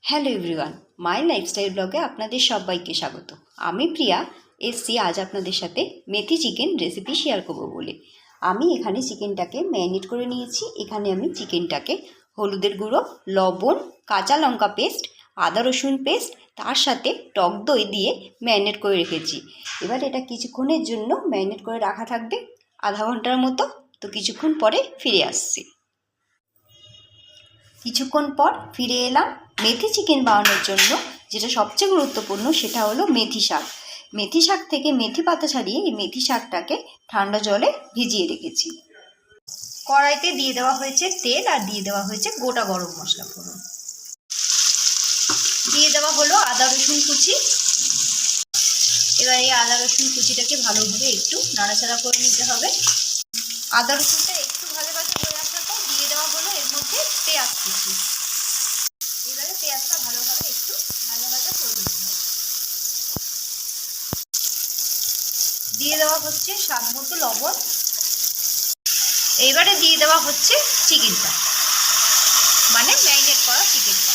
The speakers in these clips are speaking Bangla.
হ্যালো এভরিওয়ান, মাই লাইফস্টাইল ব্লগে আপনাদের সবাইকে স্বাগত। আমি প্রিয়া এসছি আজ আপনাদের সাথে মেথি চিকেন রেসিপি শেয়ার করব বলে। আমি এখানে চিকেনটাকে ম্যারিনেট করে নিয়েছি। এখানে আমি চিকেনটাকে হলুদের গুঁড়ো, লবণ, কাঁচা লঙ্কা পেস্ট, আদা রসুন পেস্ট, তার সাথে টক দই দিয়ে ম্যারিনেট করে রেখেছি। এবার এটা কিছুক্ষণের জন্য ম্যারিনেট করে রাখা থাকবে, আধা ঘন্টার মতো। তো কিছুক্ষণ পরে ফিরে আসছি। কিছুক্ষণ পর ফিরে এলাম। মেথি চিকেন বানানোর জন্য যেটা সবচেয়ে গুরুত্বপূর্ণ সেটা হলো মেথি শাক। মেথি শাক থেকে মেথি পাতা ছাড়িয়ে এই মেথি শাকটাকে ঠান্ডা জলে ভিজিয়ে রেখেছি। কড়াইতে দিয়ে দেওয়া হয়েছে তেল আর দিয়ে দেওয়া হয়েছে গোটা গরম মশলা ফোড়ন। দিয়ে দেওয়া হলো আদা রসুন কুচি। এবার এই আদা রসুন কুচিটাকে ভালোভাবে একটু নাড়াচাড়া করে নিতে হবে। আদা রসুনটা একটু ভাজা ভাজা হয়ে আসার পর দিয়ে দেওয়া হলো এর মধ্যে পেঁয়াজ কুচি। এবারে পেঁয়াজটা ভালোভাবে একটু ভাজা ভাজা করে নিতে হবে। দিয়ে দেওয়া হচ্ছে স্বাদ মতো লবণ। এইবারে দিয়ে দেওয়া হচ্ছে চিকেনটা, মানে ম্যারিনেট করা চিকেনটা।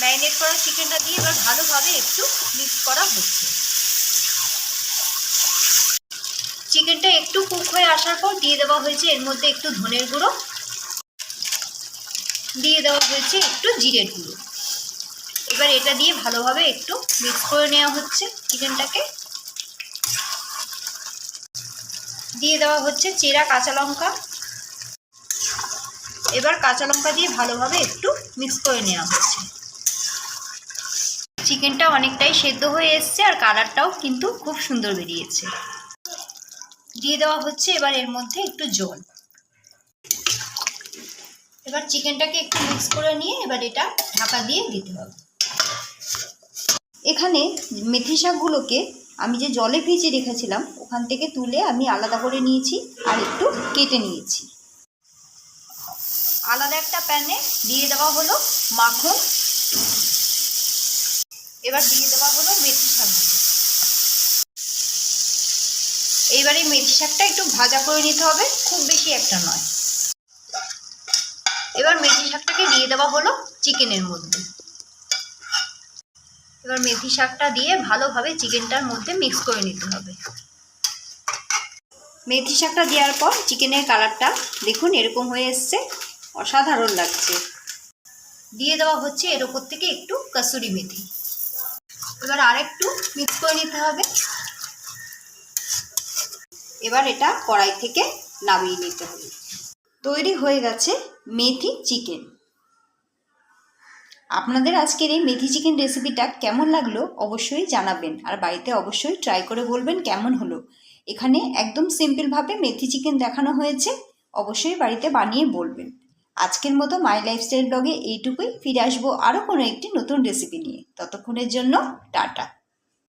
ম্যারিনেট করা চিকেনটা দিয়ে এবার ভালোভাবে একটু মিক্স করা হচ্ছে। চিকেনটা একটু কুক হয়ে আসার পর দিয়ে দেওয়া হয়েছে এর মধ্যে একটু ধনের গুঁড়ো, দিয়ে দেওয়া হয়েছে একটু জিরের গুঁড়ো। এবার এটা দিয়ে ভালোভাবে একটু মিক্স করে নেওয়া হচ্ছে চিকেনটাকে। দিয়ে দেওয়া হচ্ছে চেরা কাঁচা লঙ্কা। এবার কাঁচা লঙ্কা দিয়ে ভালোভাবে একটু মিক্স করে নেওয়া হচ্ছে। চিকেনটা অনেকটাই সেদ্ধ হয়ে এসছে আর কালারটাও কিন্তু খুব সুন্দর বেরিয়েছে। দিয়ে দেওয়া হচ্ছে এবার এর মধ্যে একটু জল। এবার চিকেনটাকে একটু মিক্স করে নিয়ে এবার এটা ঢাকা দিয়ে দিতে হবে। এখানে মেথি শাকগুলোকে আমি যে জলে ভিজিয়ে রেখেছিলাম ওখান থেকে তুলে আমি আলাদা করে নিয়েছি আর একটু কেটে নিয়েছি। আলাদা একটা প্যানে দিয়ে দেওয়া হলো মাখন। এবার দিয়ে দেওয়া হলো মেথি শাকগুলো। এইবারে মেথি শাকটা একটু ভাজা করে নিতে হবে, খুব বেশি একটা নয়। এবার মেথি শাকটাকে দিয়ে দেওয়া হলো চিকেনের মধ্যে। এবার মেথি শাকটা দিয়ে ভালোভাবে চিকেনটার মধ্যে মিক্স করে নিতে হবে। মেথি শাকটা দেওয়ার পর চিকেনের কালারটা দেখুন এরকম হয়ে এসছে, অসাধারণ লাগছে। দিয়ে দেওয়া হচ্ছে এর ওপর থেকে একটু কসুরি মেথি। এবার আরেকটু মিক্স করে নিতে হবে। এবার এটা কড়াই থেকে নামিয়ে নিতে হবে। তৈরি হয়ে গেছে মেথি চিকেন। আপনাদের আজকের এই মেথি চিকেন রেসিপিটা কেমন লাগলো অবশ্যই জানাবেন, আর বাড়িতে অবশ্যই ট্রাই করে বলবেন কেমন হলো। এখানে একদম সিম্পলভাবে মেথি চিকেন দেখানো হয়েছে, অবশ্যই বাড়িতে বানিয়ে বলবেন। আজকের মতো মাই লাইফস্টাইল ব্লগে এইটুকুই। ফিরে আসবো আরও কোনো একটি নতুন রেসিপি নিয়ে। ততক্ষণের জন্য টাটা।